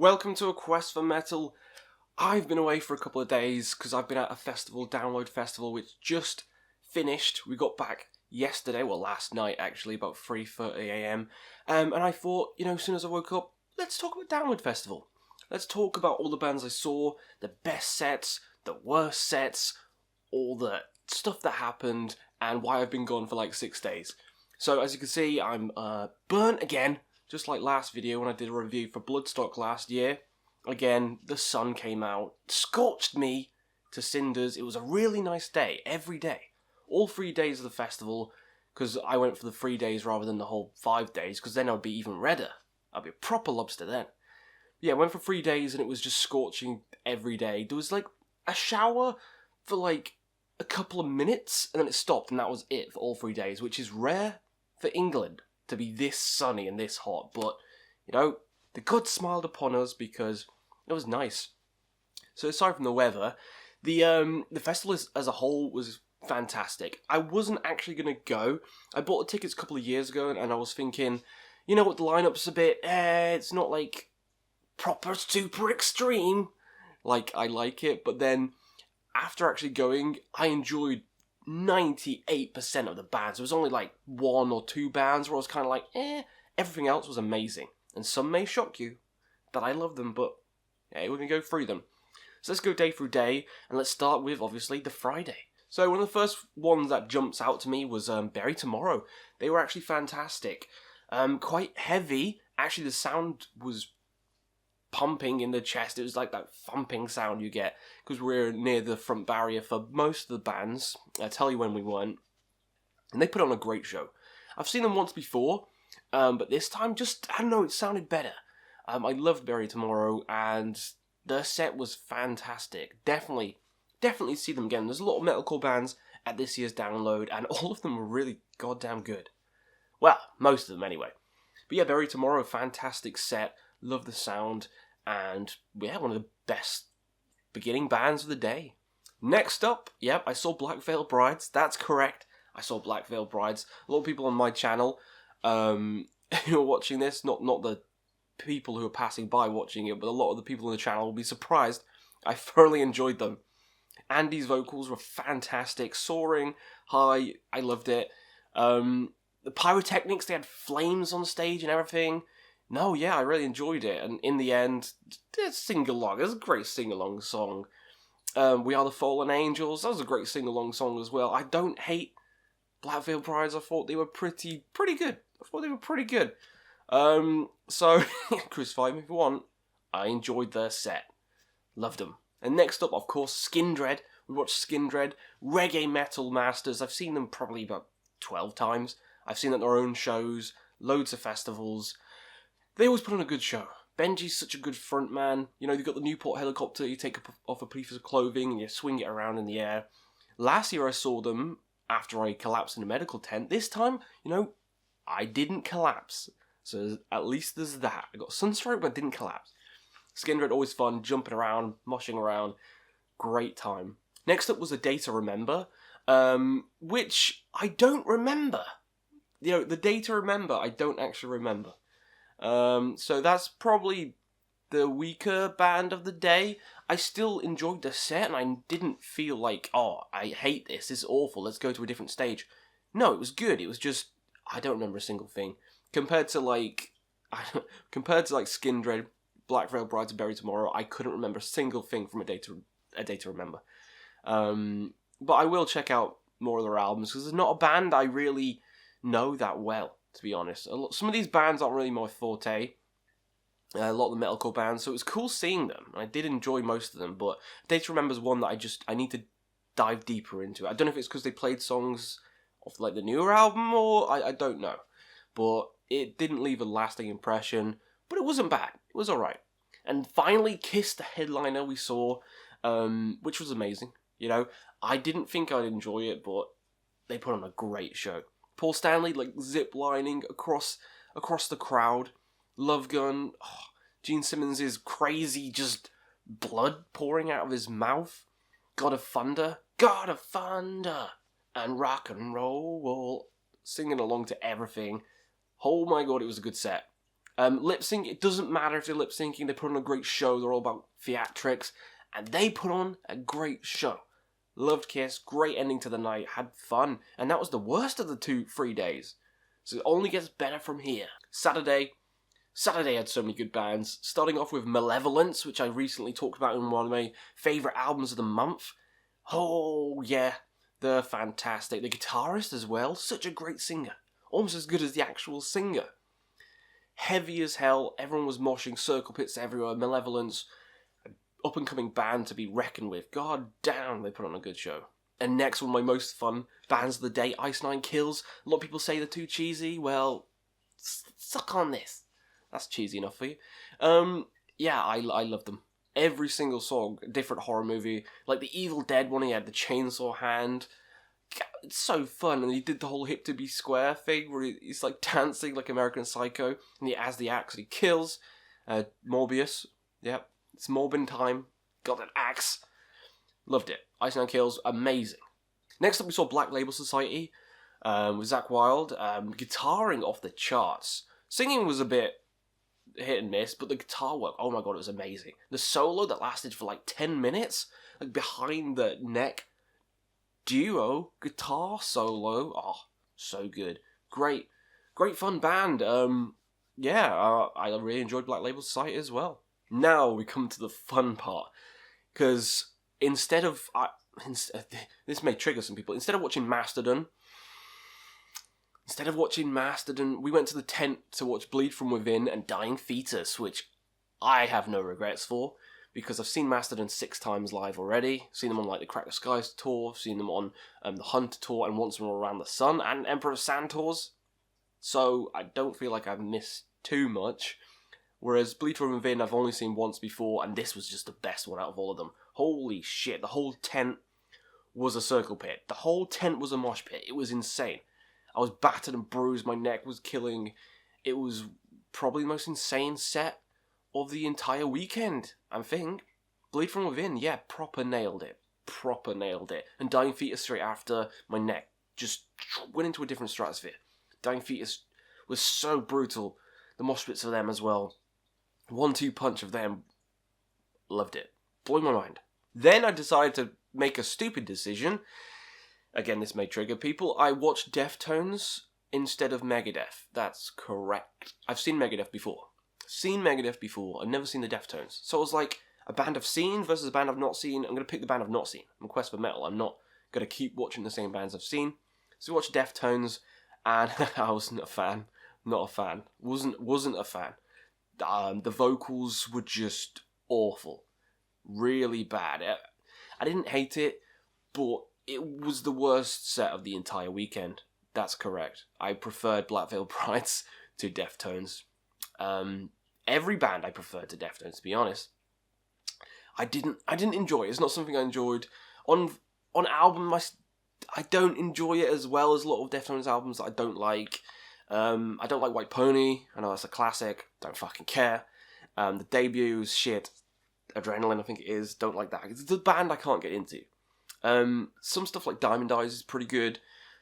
Welcome to A Quest for Metal. I've been away for a couple of days because I've been at a festival, Download Festival, which just finished. We got back yesterday, well last night actually, about 3:30am. And I thought, as soon as I woke up, let's talk about Download Festival. Let's talk about all the bands I saw, the best sets, the worst sets, all the stuff that happened, and why I've been gone for like 6 days. So as you can see, I'm burnt again. Just like last video when I did a review for Bloodstock last year. Again, the sun came out, scorched me to cinders. It was a really nice day, every day. All 3 days of the festival, because I went for the 3 days rather than the whole 5 days, because then I'd be even redder. I'd be a proper lobster then. Yeah, I went for 3 days and it was just scorching every day. There was like a shower for like a couple of minutes and then it stopped and that was it for all 3 days, which is rare for England to be this sunny and this hot, but the gods smiled upon us because it was nice. So aside from the weather, the festival as a whole was fantastic. I wasn't actually going to go. I bought the tickets a couple of years ago and I was thinking, the lineup's a bit, it's not like proper super extreme like I like it, but then after actually going, I enjoyed 98% of the bands. There was only like 1 or 2 bands where I was kind of like, everything else was amazing. And some may shock you that I love them, but we're going to go through them. So let's go day through day, and let's start with, obviously, the Friday. So one of the first ones that jumps out to me was Bury Tomorrow. They were actually fantastic. Quite heavy. Actually, the sound was pumping in the chest. It was like that thumping sound you get because we're near the front barrier for most of the bands. I'll tell you when we weren't. And they put on a great show. I've seen them once before, but this time it sounded better. I loved Bury Tomorrow and their set was fantastic. Definitely see them again. There's a lot of metalcore bands at this year's Download and all of them were really goddamn good. Well, most of them anyway. But yeah, Bury Tomorrow, fantastic set. Love the sound. And one of the best beginning bands of the day. Next up, I saw Black Veil Brides. That's correct. I saw Black Veil Brides. A lot of people on my channel who are watching this, not the people who are passing by watching it, but a lot of the people on the channel will be surprised. I thoroughly enjoyed them. Andy's vocals were fantastic, soaring, high. I loved it. The pyrotechnics, they had flames on stage and everything. No, I really enjoyed it, and in the end, sing-along. It was a great sing-along song. We Are the Fallen Angels, that was a great sing-along song as well. I don't hate Black Veil Brides, I thought they were pretty good. So, crucify me if you want, I enjoyed their set. Loved them. And next up, of course, Skindred. We watched Skindred, Reggae Metal Masters. I've seen them probably about 12 times. I've seen them at their own shows, loads of festivals. They always put on a good show. Benji's such a good front man. You've got the Newport helicopter, you take off a piece of clothing and you swing it around in the air. Last year I saw them after I collapsed in a medical tent. This time, I didn't collapse. So at least there's that. I got sunstroke but didn't collapse. Skindred, always fun, jumping around, moshing around. Great time. Next up was A Day to Remember, which I don't remember. The Day to Remember, I don't actually remember. So that's probably the weaker band of the day. I still enjoyed the set and I didn't feel like, I hate this is awful, let's go to a different stage. No, it was good, it was just, I don't remember a single thing. Compared to Skindred, Black Veil Brides and Bury Tomorrow, I couldn't remember a single thing from A Day to Remember. But I will check out more of their albums because there's not a band I really know that well, to be honest. Some of these bands aren't really my forte. A lot of the metalcore bands, so it was cool seeing them. I did enjoy most of them, but Day to Remember is one that I need to dive deeper into. I don't know if it's because they played songs off like the newer album, or I don't know. But it didn't leave a lasting impression, but it wasn't bad. It was alright. And finally, Kiss, the headliner we saw, which was amazing. I didn't think I'd enjoy it, but they put on a great show. Paul Stanley, zip-lining across the crowd. Love Gun. Gene Simmons is crazy, just blood pouring out of his mouth. God of Thunder. And rock and roll. Singing along to everything. Oh my god, it was a good set. Lip sync, it doesn't matter if they're lip syncing, they put on a great show, they're all about theatrics, and they put on a great show. Loved Kiss, great ending to the night, had fun, and that was the worst of the 3 days. So it only gets better from here. Saturday had so many good bands, starting off with Malevolence, which I recently talked about in one of my favourite albums of the month. Oh yeah, they're fantastic. The guitarist as well, such a great singer. Almost as good as the actual singer. Heavy as hell, everyone was moshing, circle pits everywhere, Malevolence, an up-and-coming band to be reckoned with. God damn, they put on a good show. And next, one of my most fun bands of the day, Iceline Kills. A lot of people say they're too cheesy. Well, suck on this. That's cheesy enough for you. Yeah, I love them. Every single song, a different horror movie. Like the Evil Dead one, he had the chainsaw hand. It's so fun. And he did the whole hip to be square thing where he's like dancing like American Psycho. And he has the axe and he kills Morbius. Yep, it's Morbin time. Got an axe. Loved it. Iceland Kills, amazing. Next up we saw Black Label Society with Zakk Wylde. Guitaring off the charts. Singing was a bit hit and miss, but the guitar work, oh my god, it was amazing. The solo that lasted for like 10 minutes, like behind the neck duo guitar solo, oh, so good. Great fun band. I really enjoyed Black Label Society as well. Now we come to the fun part, because this may trigger some people. Instead of watching Mastodon, we went to the tent to watch Bleed From Within and Dying Fetus, which I have no regrets for, because I've seen Mastodon 6 times live already. Seen them on like the Crack the Skies tour, seen them on the Hunt tour, and once more Around the Sun and Emperor of Sand tours. So I don't feel like I've missed too much. Whereas Bleed From Within I've only seen once before, and this was just the best one out of all of them. Holy shit, the whole tent was a circle pit. The whole tent was a mosh pit. It was insane. I was battered and bruised, my neck was killing. It was probably the most insane set of the entire weekend, I think. Bleed From Within, yeah, proper nailed it. And Dying Fetus straight after, my neck just went into a different stratosphere. Dying Fetus was so brutal. The mosh pits of them as well. 1-2 punch of them. Loved it. Blew my mind. Then I decided to make a stupid decision. Again, this may trigger people. I watched Deathtones instead of Megadeth. That's correct. I've seen Megadeth before. I've never seen the Deathtones. So it was like a band I've seen versus a band I've not seen. I'm going to pick the band I've not seen. I'm Quest for Metal. I'm not going to keep watching the same bands I've seen. So we watched Deathtones, and I wasn't a fan. Not a fan. Wasn't a fan. The vocals were just awful. Really bad. I didn't hate it, but it was the worst set of the entire weekend. That's correct. I preferred Black Veil Brides to Deathtones. Every band I preferred to Deathtones, to be honest. I didn't enjoy it. It's not something I enjoyed. On album, I don't enjoy it as well as a lot of Deathtones albums that I don't like. I don't like White Pony. I know that's a classic. Don't fucking care. The debut is shit. Adrenaline, I think it is. Don't like that. It's a band I can't get into. Some stuff like Diamond Eyes is pretty good.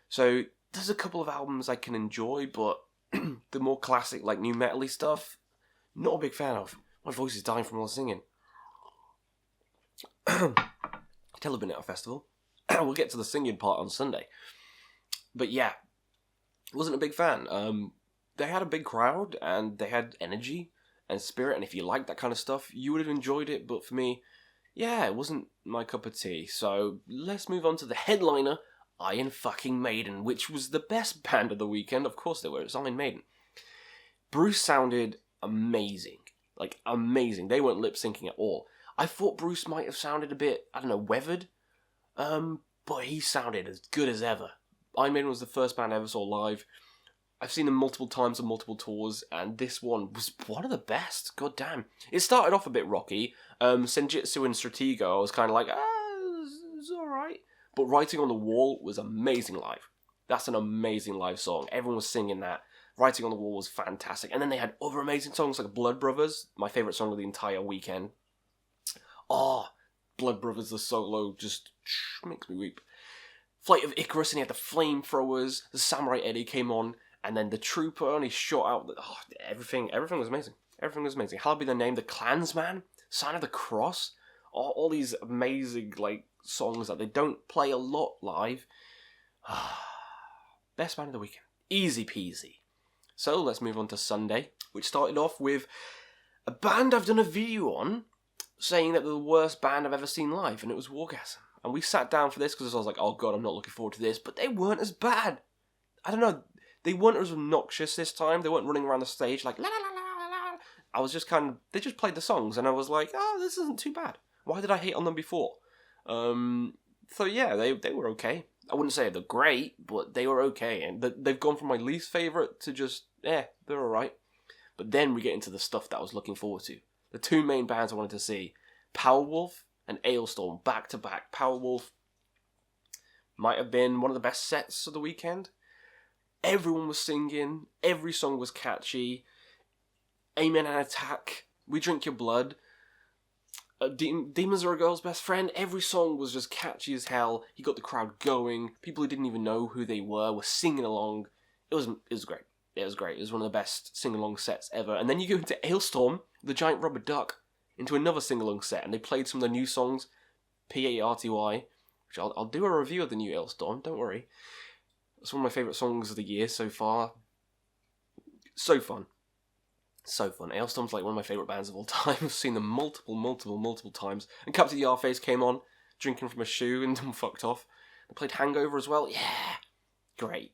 So there's a couple of albums I can enjoy, but the more classic, like new metal-y stuff, not a big fan of. My voice is dying from all the singing. Tell I've been at a festival. We'll get to the singing part on Sunday. But yeah, wasn't a big fan. They had a big crowd, and they had energy and spirit, and if you like that kind of stuff, you would have enjoyed it, but for me, yeah, it wasn't my cup of tea. So let's move on to the headliner, Iron fucking Maiden, which was the best band of the weekend. Of course they were. It's Iron Maiden. Bruce sounded amazing. Like, amazing. They weren't lip-syncing at all. I thought Bruce might have sounded a bit, I don't know, weathered. But he sounded as good as ever. Iron Maiden was the first band I ever saw live. I've seen them multiple times on multiple tours, and this one was one of the best. God damn. It started off a bit rocky. Senjutsu and Stratego, I was kind of like, it's alright. But Writing on the Wall was amazing live. That's an amazing live song. Everyone was singing that. Writing on the Wall was fantastic. And then they had other amazing songs like Blood Brothers, my favourite song of the entire weekend. Oh, Blood Brothers, the solo, just makes me weep. Flight of Icarus, and he had the flamethrowers. The Samurai Eddie came on, And then the Trooper, and he shot out... everything was amazing. Everything was amazing. Hallowed be the Name, the Klansman, Sign of the Cross, all these amazing songs that they don't play a lot live. Best band of the weekend. Easy peasy. So let's move on to Sunday, which started off with a band I've done a video on, saying that they're the worst band I've ever seen live, and it was Orgasm. And we sat down for this because I was like, oh god, I'm not looking forward to this, but they weren't as bad. I don't know, they weren't as obnoxious this time, they weren't running around the stage like la la la la la. I was just they just played the songs, and I was like, oh, this isn't too bad. Why did I hate on them before? So yeah, they were okay. I wouldn't say they're great, but they were okay, and they've gone from my least favourite to just, they're alright. But then we get into the stuff that I was looking forward to. The two main bands I wanted to see, Powerwolf and Ailstorm, back to back. Powerwolf might have been one of the best sets of the weekend. Everyone was singing, every song was catchy. Amen and Attack, We Drink Your Blood, Demons Are a Girl's Best Friend. Every song was just catchy as hell. He got the crowd going. People who didn't even know who they were singing along. It was great. It was great. It was one of the best sing-along sets ever. And then you go into Ailstorm, the Giant Rubber Duck, into another sing-along set, and they played some of the new songs, Party, which I'll do a review of the new Ailstorm, don't worry. It's one of my favourite songs of the year so far. So fun. So fun. Ailstorm's like one of my favourite bands of all time. I've seen them multiple times. And Captain Yarface came on, drinking from a shoe and fucked off. They played Hangover as well. Yeah. Great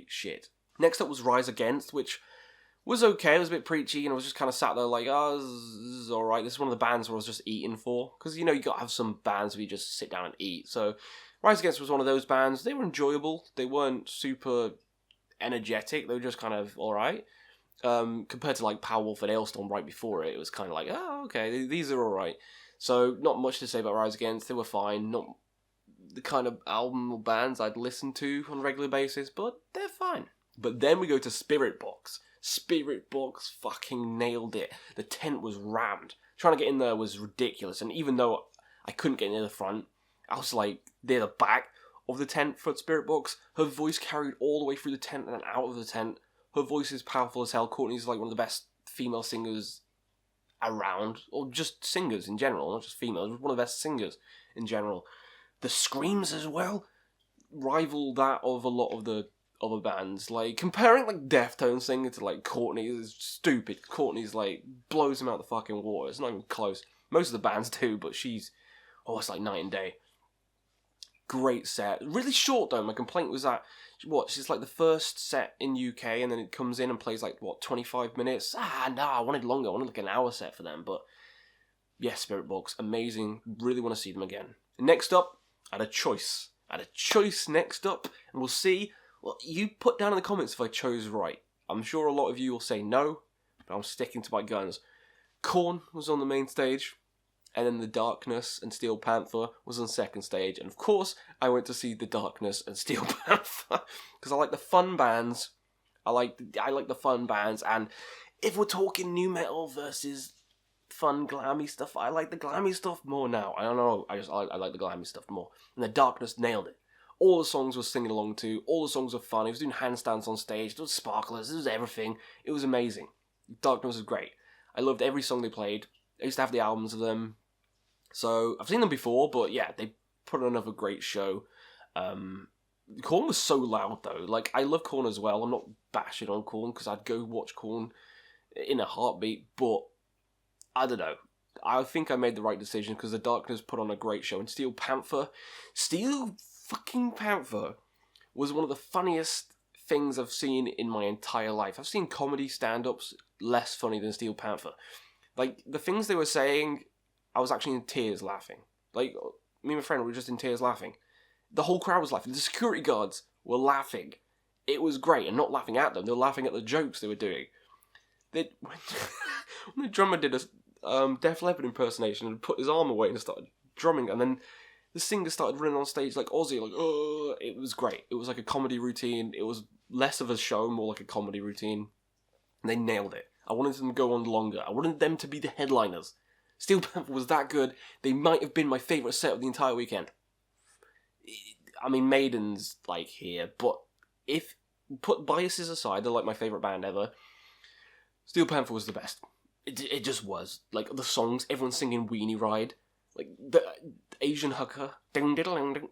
shit. Next up was Rise Against, which was okay. It was a bit preachy, and I was just kind of sat there like, oh, this is alright. This is one of the bands where I was just eating for. Because, you got to have some bands where you just sit down and eat. So Rise Against was one of those bands. They were enjoyable. They weren't super energetic. They were just kind of alright. Compared to Powerwolf and Ailstorm right before it, it was kind of like, oh, okay, these are alright. So not much to say about Rise Against. They were fine. Not the kind of album or bands I'd listen to on a regular basis, but they're fine. But then we go to Spirit Box. Spirit Box fucking nailed it. The tent was rammed. Trying to get in there was ridiculous, and even though I couldn't get near the front, I was near the back of the tent for Spirit Box. Her voice carried all the way through the tent and then out of the tent. Her voice is powerful as hell. Courtney's one of the best female singers around, or just singers in general, not just females. One of the best singers in general. The screams as well rival that of a lot of the other bands. Comparing Deathtones singing to Courtney is stupid. Courtney's blows him out the fucking water. It's not even close. Most of the bands do, but she's it's like night and day. Great set. Really short though. My complaint was that she's the first set in UK, and then it comes in and plays 25 minutes. I wanted longer. I wanted an hour set for them. But yeah, Spirit Box, amazing. Really want to see them again. Next up, I had a choice next up, and we'll see. Well, you put down in the comments if I chose right. I'm sure a lot of you will say no, but I'm sticking to my guns. Korn was on the main stage, and then The Darkness and Steel Panther was on second stage. And of course, I went to see The Darkness and Steel Panther because I like the fun bands. I like the fun bands, and if we're talking new metal versus fun glammy stuff, I like the glammy stuff more now. I don't know. I like the glammy stuff more. And The Darkness nailed it. All the songs were singing along to. All the songs were fun. He was doing handstands on stage. There was sparklers. There was everything. It was amazing. Darkness was great. I loved every song they played. I used to have the albums of them. So, I've seen them before, but yeah, they put on another great show. Korn was so loud, though. I love Korn as well. I'm not bashing on Korn, because I'd go watch Korn in a heartbeat, but I don't know. I think I made the right decision, because The Darkness put on a great show. And Steel fucking Panther was one of the funniest things I've seen in my entire life. I've seen comedy stand-ups less funny than Steel Panther. The things they were saying, I was actually in tears laughing. Me and my friend were just in tears laughing. The whole crowd was laughing. The security guards were laughing. It was great, and not laughing at them. They were laughing at the jokes they were doing. When the drummer did a Def Leppard impersonation and put his arm away and started drumming, and then the singer started running on stage like Ozzy, it was great. It was like a comedy routine. It was less of a show, more like a comedy routine. And they nailed it. I wanted them to go on longer. I wanted them to be the headliners. Steel Panther was that good. They might have been my favourite set of the entire weekend. I mean, Maiden's here, but if put biases aside, they're like my favourite band ever. Steel Panther was the best. It just was. Like, the songs, everyone's singing Weenie Ride. Like, the Asian hooker. Ding, diddle, ding, ding.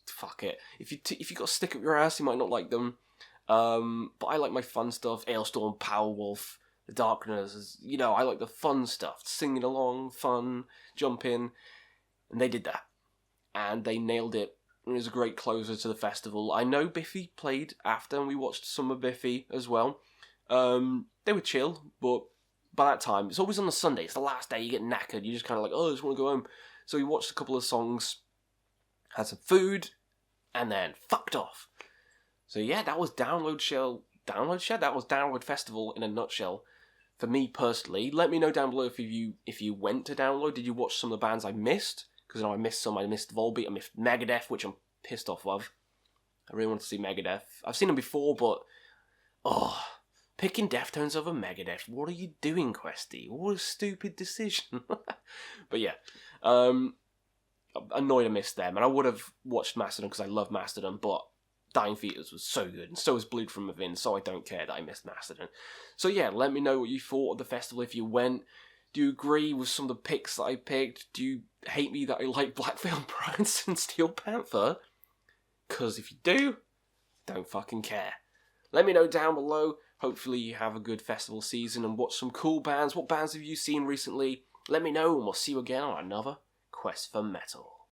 Fuck it. If you got a stick up your ass, you might not like them. But I like my fun stuff. Ailstorm, Powerwolf, The Darkness. You know, I like the fun stuff. Singing along, fun, jumping. And they did that. And they nailed it. It was a great closer to the festival. I know Biffy played after, and we watched some of Biffy as well. They were chill, but by that time, it's always on the Sunday. It's the last day, you get knackered. You just kind of like, oh, I just want to go home. So we watched a couple of songs, had some food, and then fucked off. So yeah, that was Download Shed. That was Download Festival in a nutshell. For me personally, let me know down below if you went to Download. Did you watch some of the bands I missed? Because I missed some. I missed Volbeat. I missed Megadeth, which I'm pissed off of. I really want to see Megadeth. I've seen them before, but picking Deathtones over Megadeth. What are you doing, Questy? What a stupid decision. But yeah, annoyed I missed them, and I would have watched Mastodon because I love Mastodon, but Dying Fetus was so good, and so was Bleed From Within, so I don't care that I missed Mastodon. So yeah, let me know what you thought of the festival if you went. Do you agree with some of the picks that I picked? Do you hate me that I like Black Veil Brides and Steel Panther? Because if you do, don't fucking care. Let me know down below. Hopefully you have a good festival season and watch some cool bands. What bands have you seen recently? Let me know, and we'll see you again on another Quest for Metal.